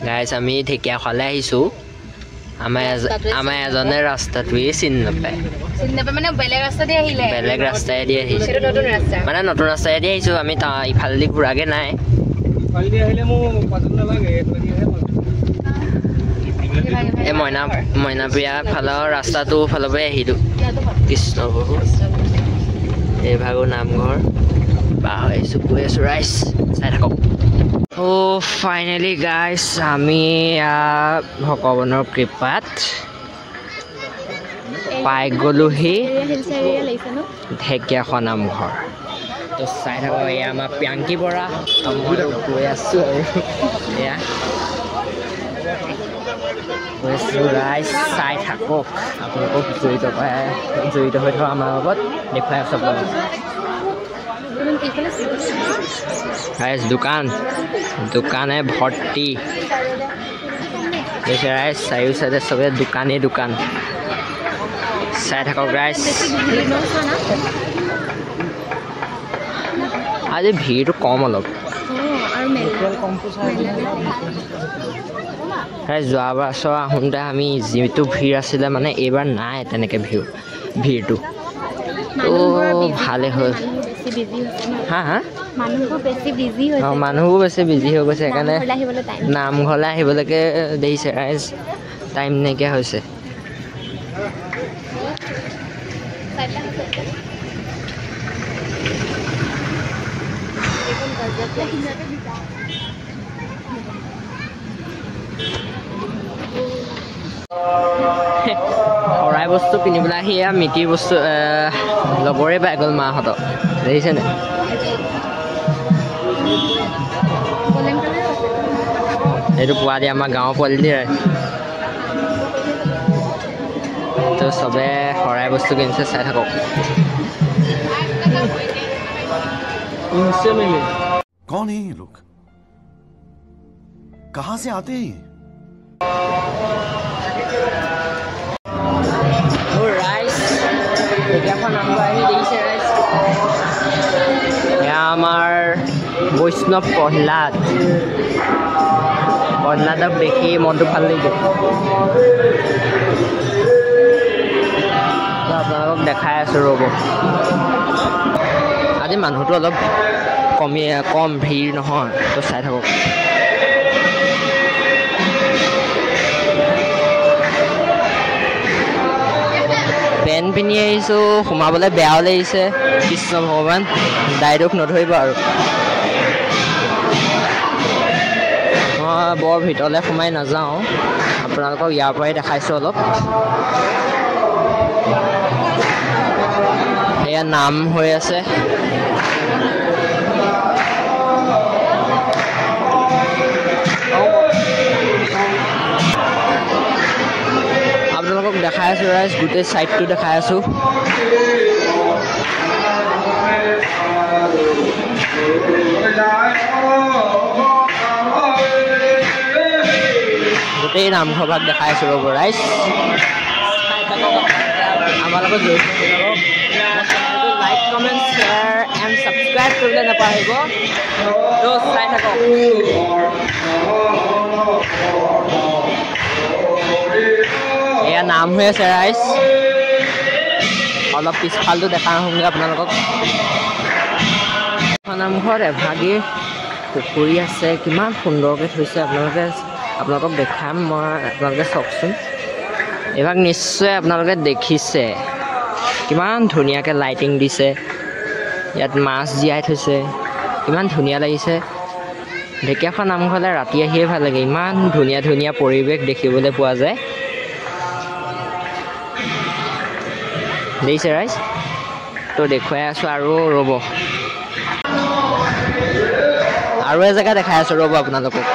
গাইছ আমি ঢেকীয়াখোৱালৈ আহিছোঁ আমাৰ এজনে ৰাস্তাটোৱে চিনি নাপায় মানে বেলেগ ৰাস্তাতে আহিলে বেলেগ ৰাস্তাইদি আহিছোঁ মানে নতুন ৰাস্তাইদি আহিছোঁ আমি ইফালেদি ঘূৰাগে নাই এই মইনাপ্ৰিয়া ফালৰ ৰাস্তাটো ফালৰ পৰাই আহিলোঁ কৃষ্ণগুৰু এইভাগৰ নামঘৰ বা আহিছোঁ গৈ আছোঁ ৰাইজ চাই থাকক ফাইনেলি গাইছ আমি ভগৱানৰ কৃপাত পাই গ'লোহি ঢেকীয়াখোৱা নামঘৰ তো চাই থাকক এয়া আমাৰ প্ৰিয়াংকী বৰা গৈ আছোঁ আৰু এয়া ৰাইজ চাই থাকক আপোনালোকক জড়িত হৈ থকা আমাৰ লগত দেখুৱাই আছোঁ আপোনালোকক ৰাইজ দোকানে ভৰ্তি ৰাইজ চাৰিও চাইডে চবে দোকানেই দোকান চাই থাকক ৰাইজ আজি ভিৰটো কম অলপ যোৱা বছৰ আহোঁতে আমি যিটো ভিৰ আছিলে মানে এইবাৰ নাই তেনেকৈ ভিৰটো তো ভালে হ'ল মানুহবোৰ বেছি বিজি হৈ গৈছে সেইকাৰণে নামঘৰলৈ আহিবলৈকে দেখিছে ৰাইজ টাইম নাইকিয়া হৈছে শৰাই বস্তু কিনিবলৈ আহি মিকিৰ বস্তু লগৰে পাই গ'ল মাহঁতক দেখিছেনে এইটো পোৱালি আমাৰ গাঁৱৰ পোৱালি দিয়ে তো চবে শৰাই বস্তু কিনিছে চাই থাকক कौन है ये लोग कहां से आते हैं আমাৰ বৈষ্ণৱ প্ৰহ্লাদক দেখি মনটো ভাল লাগিল আপোনালোকক দেখাই আছোঁ ৰ'ব আজি মানুহটো অলপ কম ভিৰ নহয় তো চাই থাকক পেণ্ট পিন্ধি আহিছোঁ সোমাবলৈ বেয়াও লাগিছে কৃষ্ণ ভগৱান ডাইৰেক্ট নধৰিব আৰু মই বৰ ভিতৰলৈ সোমাই নাযাওঁ আপোনালোকক ইয়াৰ পৰাই দেখাইছোঁ অলপ এয়া নাম হৈ আছে আপোনালোকক দেখাই আছোঁ ৰাইজ গোটেই ছাইডটো দেখাই আছোঁ গোটেই নামঘৰ ভাগ দেখাই আছোঁ ৰ'ব ৰাইজ আমাৰ লগত জড়িত like comment share and subscribe কৰিবলৈ নাপাহৰিব তো চাই থাকক এয়া নাম হৈ আছে ৰাইজ অলপ পিছফালটো দেখা আহোঁগৈ আপোনালোকক নামঘৰত এভাগি পুখুৰী আছে কিমান সুন্দৰকৈ থৈছে আপোনালোকক দেখাম মই আপোনালোকে চাওকচোন এইভাগ নিশ্চয় আপোনালোকে দেখিছে কিমান ধুনীয়াকৈ লাইটিং দিছে ইয়াত মাছ জীয়াই থৈছে কিমান ধুনীয়া লাগিছে ঢেকীয়াখোৱা নামঘৰলৈ ৰাতি আহিয়ে ভাল লাগে ইমান ধুনীয়া ধুনীয়া পৰিৱেশ দেখিবলৈ পোৱা যায় দেখিছে ৰাইজ তো দেখুৱাই আছোঁ আৰু ৰ'ব আৰু এজেগা দেখাই আছোঁ ৰ'ব আপোনালোকক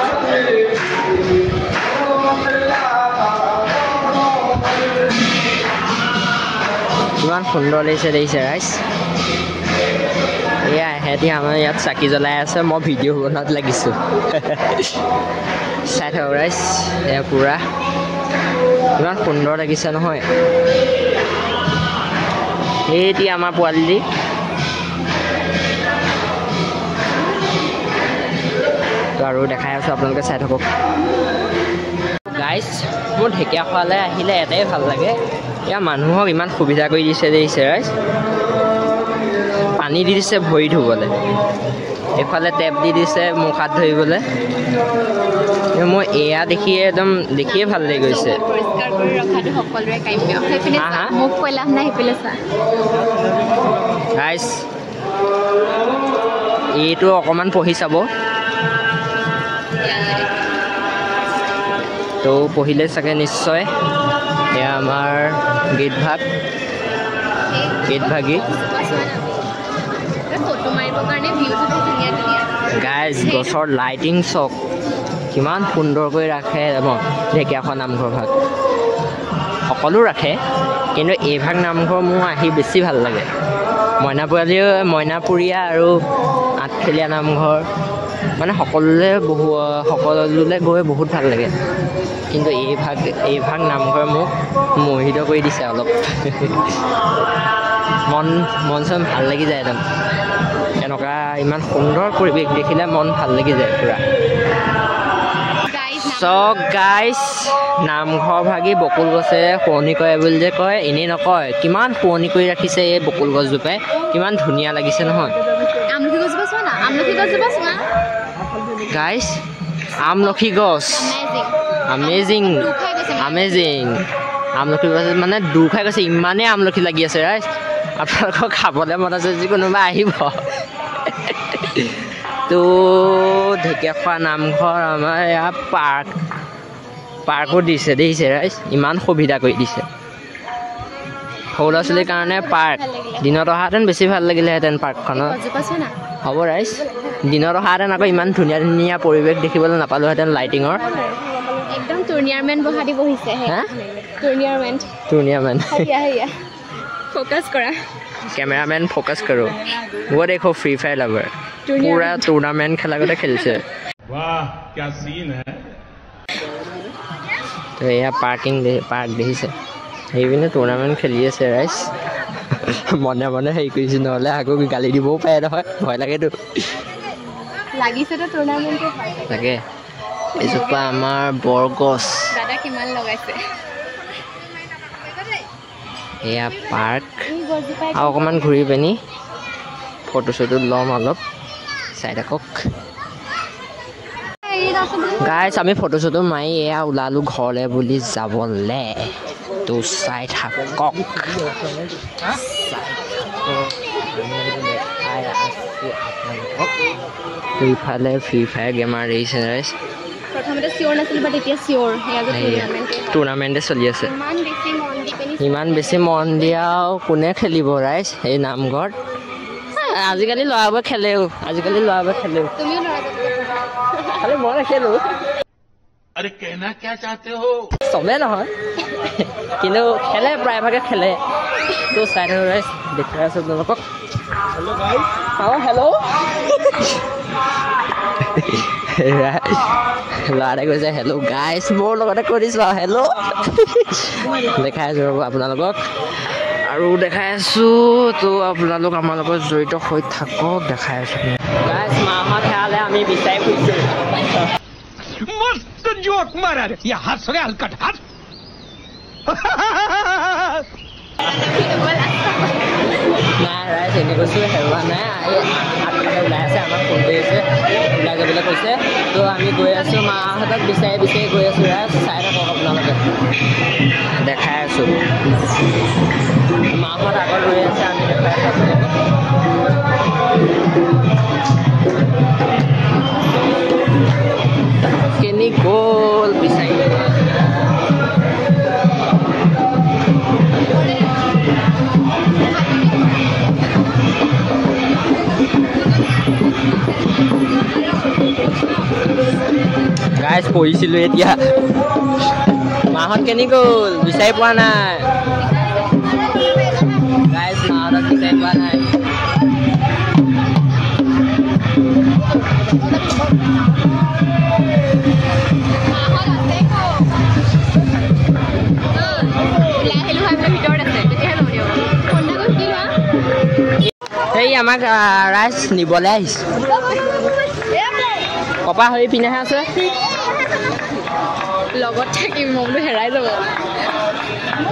কিমান সুন্দৰ লাগিছে দেখিছে ৰাইজ এয়া সিহঁতি আমাৰ ইয়াত চাকি জ্বলাই আছে মই ভিডিঅ' বনোৱাত লাগিছোঁ চাই থাকক ৰাইজ এয়া পূৰা কিমান সুন্দৰ লাগিছে নহয় এইটি আমাৰ পোৱালি তো আৰু দেখাই আছোঁ আপোনালোকে চাই থাকক গাইজ মোৰ ঢেকীয়াখোৱালৈ আহিলে এটাই ভাল লাগে ইয়াৰ মানুহক ইমান সুবিধা কৰি দিছে দেখিছে ৰাইজ পানী দি দিছে ভৰি ধুবলৈ এইফালে টেপ দি দিছে মুখ হাত ধৰিবলৈ মই এয়া দেখিয়ে একদম দেখিয়ে ভাল লাগি গৈছে গাইজ এইটো অকণমান পঢ়ি চাব তো পঢ়িলে চাগে নিশ্চয় এয়া আমাৰ গীতভাগী গাইজ গছৰ লাইটিং চক কিমান সুন্দৰকৈ ৰাখে ঢেকীয়াখোৱা নামঘৰ ভাগ সকলো ৰাখে কিন্তু এইভাগ নামঘৰ মোৰ আহি বেছি ভাল লাগে মইনাপুৰীয়া আৰু আঠখেলীয়া নামঘৰ মানে সকলোলৈ গৈ বহুত ভাল লাগে কিন্তু এইভাগ নামঘৰে মোক মোহিত কৰি দিছে অলপ মন চন ভাল লাগি যায় একদম এনেকুৱা ইমান সুন্দৰ পৰিৱেশ দেখিলে মন ভাল লাগি যায় পূৰা চক গাইজ নামঘৰ ভাগি বকুল গছে শুৱনি কৰে বুলি যে কয় এনেই নকয় কিমান শুৱনি কৰি ৰাখিছে এই বকুল গছজোপাই কিমান ধুনীয়া লাগিছে নহয় গাইজ আমলখি গছ আমেজিং আমলখি গছ মানে দূৰ খাই গৈছে ইমানেই আমলখি লাগি আছে ৰাইজ আপোনালোকক খাবলৈ মন আছে যদি কোনোবা আহিব তো ঢেকীয়াখোৱা নামঘৰ আমাৰ ইয়াত পাৰ্কো দিছে দেখিছে ৰাইজ ইমান সুবিধা কৰি দিছে সৰু ল'ৰা ছোৱালীৰ কাৰণে পাৰ্ক দিনত অহাহেঁতেন বেছি ভাল লাগিলেহেঁতেন পাৰ্কখনত হ'ব ৰাইজ দিনত অহাহেঁতেন আকৌ ইমান ধুনীয়া ধুনীয়া পৰিৱেশ দেখিবলৈ নাপালোহেঁতেন লাইটিঙৰ একদম টুৰ্ণিয়াৰমেণ্ট বহাদি বহিছে টুৰ্ণিয়াৰমেণ্ট ফ'কাছ কৰা কেমেৰামেন ফ'কাছ কৰো वो देखो फ्री फायर लवर पूरा टूर्नामेंट खेला गोटे खेलছে वाह क्या सीन है তো এয়া পাৰ্ক দেখিছে সেইপিনে টুৰ্ণামেণ্ট খেলি আছে ৰাইজ মনে মনে হেৰি কৰিছে নহ'লে আকৌ গালি দিবও পাৰে নহয় ভয় লাগেতো লাগিছেতো টুৰ্ণামেণ্টটো তাকে এইজোপা আমাৰ বৰগছ দাদা কিমান লগাইছে এয়া পাৰ্ক আৰু অকণমান ঘূৰি পিনি ফটো চটো ল'ম অলপ চাই থাকক গাইজ আমি ফটো চটো মাৰি এয়া ওলালোঁ ঘৰলৈ বুলি যাবলৈ তো চাই থাকক ইফালে ফ্ৰী ফায়াৰ গেমাৰ দেখিছে ৰাইজ টুৰ্ণামেণ্টে চলি আছে ইমান বেছি মন দিয়াও কোনে খেলিব ৰাইজ এই নামঘৰত আজিকালি ল'ৰাবোৰে খেলেও খালি মই নেখেলোঁ চবেই নহয় কিন্তু খেলে প্ৰায়ভাগে খেলে তো চাই থাকোঁ ৰাইজ দেখাই আছোঁ আপোনালোকক হেল্ল' ল'ৰাটাই কৈছে হেল্ল' গাইজ মোৰ লগতে কৈ দিছোঁ আৰু হেল্ল' দেখাই আছোঁ ৰ'ব আপোনালোকক আৰু দেখাই আছোঁ তো আপোনালোক আমাৰ লগত জড়িত হৈ থাকক দেখাই আছোঁ গাইজ মাহঁত হেৰালে আমি বিচাৰি ফুৰিছোঁ मस्त जोक मारा रे ये हंस रे हलकट हंस নাই ৰাইজ এনে কৈছোঁ হেৰুৱা নাই আগফালে ওলাই আছে আমাক ফোন কৰি আছে ওলাই যাবলৈ কৈছে তো আমি গৈ আছোঁ মাহঁতক বিচাৰি গৈ আছোঁ ৰাইজ চাই থাকক আপোনালোকে দেখাই আছোঁ মাহঁত আগত ৰৈ আছে আমি দেখাই আছোঁ কেনি গ'ল বিচাৰি গাইজ পঢ়িছিলোঁ এতিয়া মাহঁত কেনি গ'ল বিচাৰি পোৱা নাই গাইজ মাহঁতক বিচাৰি পোৱা নাই এই আমাক ৰাইজ নিবলৈ আহিছে কপা হৈ পিনেহে আছে লগত থাকিম মই বোলো হেৰাই যাব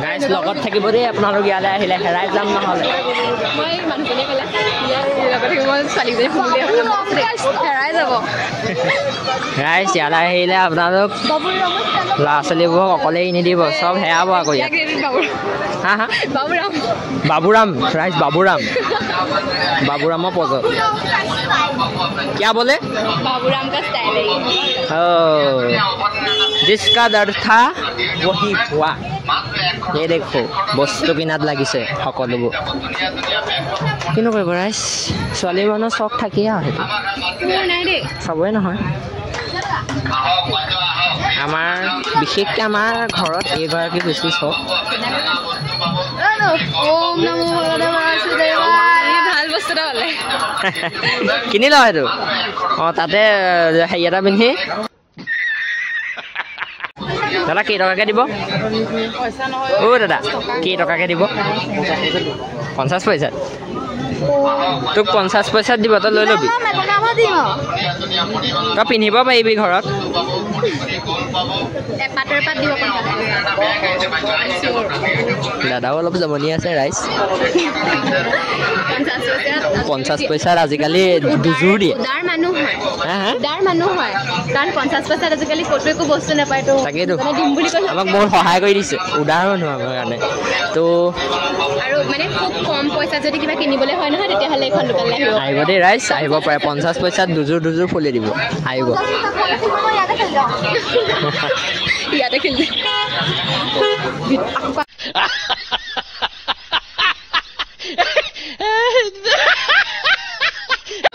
গাইজ লগত থাকিব দেই আপোনালোক ইয়ালৈ আহিলে হেৰাই যাম নহ'লে মই মানুহজনে ক'লে লগত থাকিব মই ছোৱালীজনী শুনিলে হেৰাই যাব গাইজ ইয়ালৈ আহিলে আপোনালোক ল'ৰা ছোৱালীবোৰক অকলে নিদিব চব হেৰাব আকৌ ইয়াত হা হা বাবুৰাম बाबूराम राइस बाबूराम बाबूरामा पोजो क्या बोले बाबूराम का स्टाइल है जिसका डर था वही हुआ ये देखो बस्तु किनात লাগিছে সকলোবোৰ কিনো কৰিব ৰাইজ ছোৱালী মানুহৰ চখ থাকিয়ে আহে নাই দেই সবই নহয় আমাৰ বিশেষকৈ আমাৰ ঘৰত এইগৰাকী বেছি চখ ओम नमो भगवते वासुदेवाय ভাল বস্তু এটা হলে কিনি লওঁ এইটো অঁ তাতে হেৰি এটা পিন্ধি দাদা কেইটকাকৈ দিব অ' দাদা কেইটকাকৈ দিব 50 পইচাত তোক 50 পইচাত দিব তই লৈ ল'বি তই পিন্ধিব পাৰিবি ঘৰত এপাতৰ পাত দিব দাদাও অলপ জমনি আছে ৰাইজ 50 পইচাত আজিকালি দুযোৰ দিয়ে উদাৰ মানুহ হয় হা হা উদাৰ মানুহ হয় কাৰণ 50 পইচাত আজিকালি ক'তো একো বস্তু নাপায় তো তাকেইতো দিম বুলি কৈছে আমাক বহুত সহায় কৰি দিছে উদাৰ মানুহ আমাৰ কাৰণে তো আৰু মানে খুব কম পইচা যদি কিবা কিনিবলৈ হয় নহয় তেতিয়াহ'লে এখন দোকানলৈ আহিব আহিব দেই ৰাইজ আহিব পাৰে 50 পইচাত দুযোৰ ফুলি দিব আহিব ইয়াতে খেলি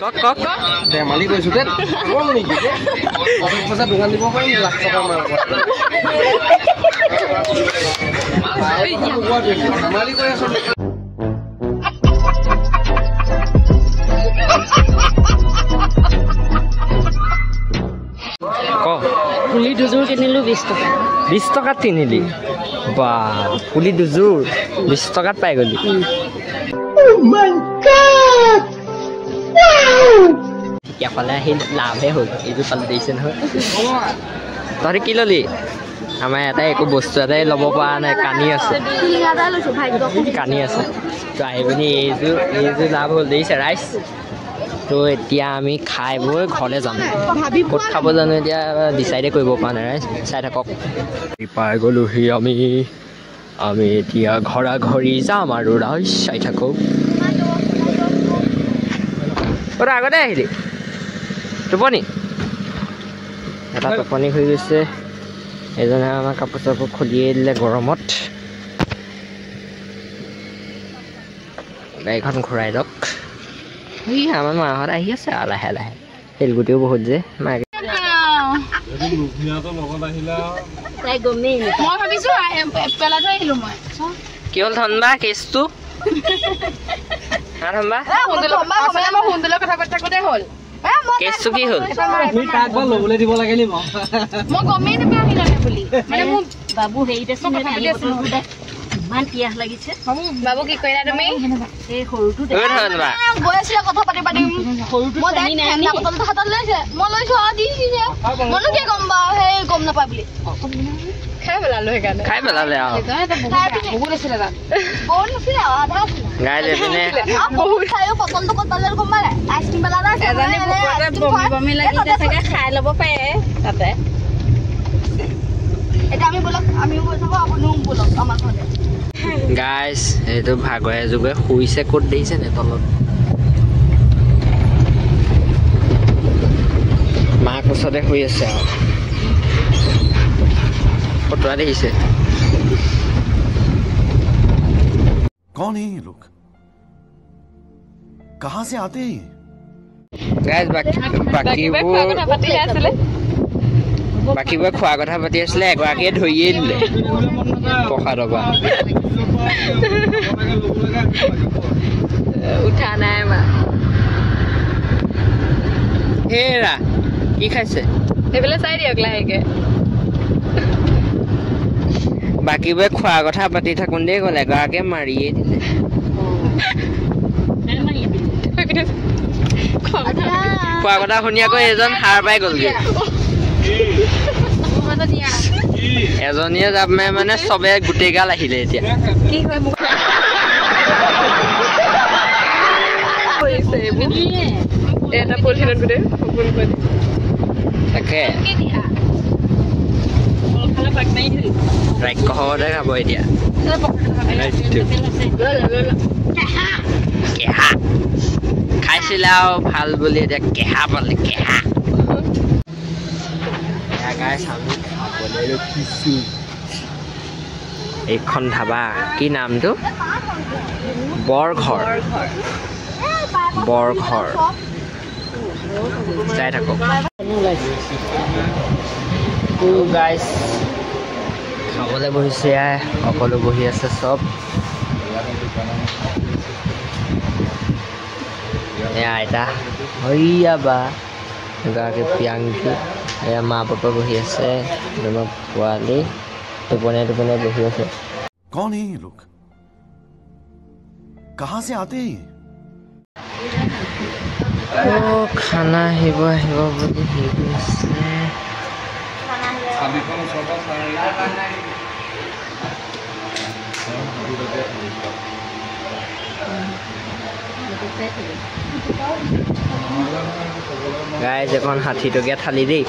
কক কক ধেমালি কৈছো দে কম নেকি পইচা দোকান দিব পাৰিম লাখ টকা ধেমালি কৰি আছো ক পুলি দুযোৰ কিনিলো 20 টকা 20 টকাত কিনিলি বা পুলি দুযোৰ 20 টকাত পাই গলি ঠিকাফালে আহি লাভহে হ'ল এইযোৰ পালে দিছে নহয় তহঁতি কি ল'লি আমাৰ এটাই একো বস্তু এটাই ল'ব পৰা নাই কানি আছে কানি আছে তো আহি পিনি এইযোৰ লাভ হ'ল দিছে ৰাইচ তো এতিয়া আমি খাই বৈ ঘৰলৈ যাম ক'ত খাব জানো এতিয়া ডিচাইডে কৰিব পৰা নাই ৰাইচ চাই থাকক পাই গ'লোহি আমি এতিয়া ঘৰা ঘৰি যাম আৰু ৰাইচ চাই থাকক তই আগতে আহিলি টোপনি এটা টোপনি হৈ গৈছে এজনে আমাৰ কাপোৰ চাপোৰ খুলিয়ে দিলে গৰমত গাড়ীখন ঘূৰাই লওক আমাৰ মাহঁত আহি আছে আৰু লাহে লাহে তেলগুটিও বহুত যে মাকে মই ভাবিছো পেলাই থৈ আহিলো মই কি হ'ল ধনবা কেছটো ধনবা সুন্দৰ কথা পাতি থাকোতে হ'ল কেছটো কি হ'ল ল'বলৈ দিব লাগে নি মই গমেই নাপাওঁ আহিলে বুলি মানে মোৰ বাবু হেৰিতে ইমান পিয়াহ লাগিছে বাবু কি কৰিলা তুমি এই সৰুটো ধনবা গৈ আছিলে কথা পাতি পাতি সৰুটো মই ঠাণ্ডা বটলটো হাতত লৈছে মই লৈছো আৰু দিছে মইনো কি গম পাওঁ সেই গম নাপায় বুলি খাই পেলালো সেইকাৰণে খাই পেলালে আৰু বহুত আছিলে তাত বহুত নাছিলে আধা আছিলে গাই লৈ পিনে বহুত খায়ো বটলটো ক'ত পালে গম পালে আইচক্ৰীম পেলালে বমি লাগিছে চাগে খাই ল'ব পাৰে তাতে এতিয়া আমি বলক আমিও গৈ থাকোঁ আপুনিও বলক আমাৰ ঘৰতে গাইজ এইটো ভাগৰে যুগে শুইছে ক'ত দেখিছে নে তলত মাক ওচৰতে শুই আছে আৰু ফটোৱা দেখিছে कौन है ये लोग कहाँ से आते हैं গাইজ বাকীবোৰ খোৱা কথা পাতি আছিলে এগৰাকীয়ে ধৰিয়ে দিলে প্ৰসাদৰ পৰা উঠা নাই মা হেৰা কি খাইছে এইফালে চাই দিয়ক লাহেকে বাকীবোৰে খোৱা কথা পাতি থাকোঁতেই গ'ল এগৰাকীয়ে মাৰিয়ে দিলে খোৱা কথা কোৱা কথা শুনি আকৌ এজন সাৰ পাই গ'লগে এজনীয়ে জাপ মাৰে মানে চবে গোটেই গাল আহিলে এতিয়া কি হয় মোক এটা পলিথিনত গোটেই সপোন কৰি তাকে ৰাক্ষসতে খাব এতিয়া কেহা খাইছিলে আৰু ভাল বুলি এতিয়া কেহা পালে কেহা এইখন ধাবা কি নামটো বৰঘৰ বৰঘৰ যাই থাকক গাইজ খাবলৈ বহিছে সকলো বহি আছে চব এয়া আইতা হৈয়া বা এগৰাকী প্ৰিয়াংকী এয়া মা পাপা বহি আছে পোৱালি টোপনিয়াই টোপনিয়াই বহি আছে कौन है ये लोग कहाँ से आते हैं ये খানা আহিব বুলি হেৰি আছে গাইজ এখন 60 টকীয়া থালি দেই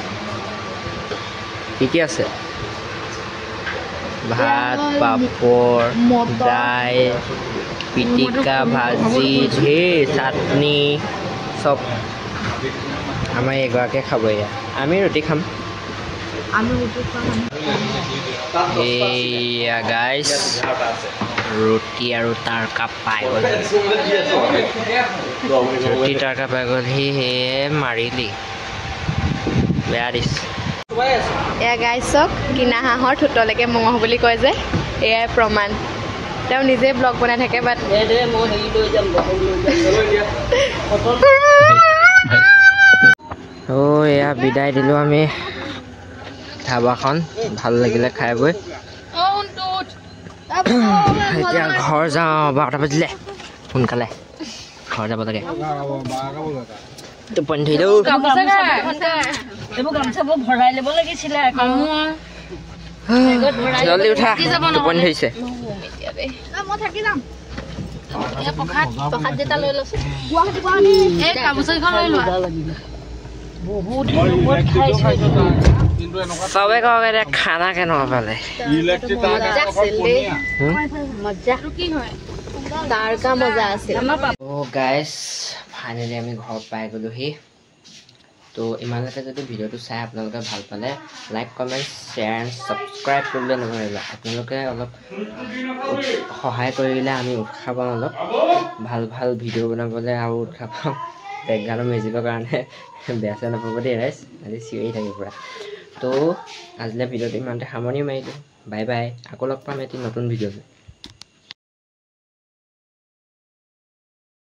কি আছে ভাত পাপড় দাইল পিটিকা ভাজি ঢেৰ চাটনি চব আমাৰ এগৰাকীয়ে খাব এয়া আমি ৰুটি খাম এয়া গাইজ ৰুটি আৰু তাৰকা পাই গ'ল ৰুটি তাৰকা পাই গ'ল সি সেয়ে মাৰিলি বেয়া দিছে এয়া গাইজ চাওক কিনা হাঁহৰ ঠোঁটলৈকে মঙহ বুলি কয় যে এয়াই প্ৰমাণ তেওঁ নিজে ব্লগ বনাই থাকে বাট এয়া বিদায় দিলোঁ আমি ধাবাখন ভাল লাগিলে খাই বৈ এতিয়া ঘৰ যাওঁ 12টা বাজিলে সোনকালে ঘৰ যাব লাগে টোপনি ধৰিলেও ভৰাই ল'ব লাগিছিলে জলদি উঠা টোপনি ধৰিছে মই থাকি যাম প্ৰসাদ যেটা লৈ লৈছো এই গামোচাখন লৈ লোৱা চবে কওক এতিয়া খানা কেনেকুৱা পালে গাইজ ফাইনেলি আমি ঘৰ পাই গ'লোহি তো ইমানলৈকে যদি ভিডিঅ'টো চাই আপোনালোকে ভাল পালে like comment share and subscribe কৰিবলৈ নাপাহৰিব আপোনালোকে অলপ সহায় কৰিলে আমি উৎসাহ পাওঁ অলপ ভাল ভাল ভিডিঅ' বনাবলৈ আৰু উৎসাহ পাওঁ বেকগ্ৰাউণ্ডৰ মিউজিকৰ কাৰণে বেয়া চেয়া নাপাব দেই ৰাইজ আজি চিঞৰি থাকে পূৰা তো আজিলৈ ভিডিঅ'টো ইমানতে সামৰণি মাৰিলোঁ বাই বাই আকৌ লগ পাম এটি নতুন ভিডিঅ'ত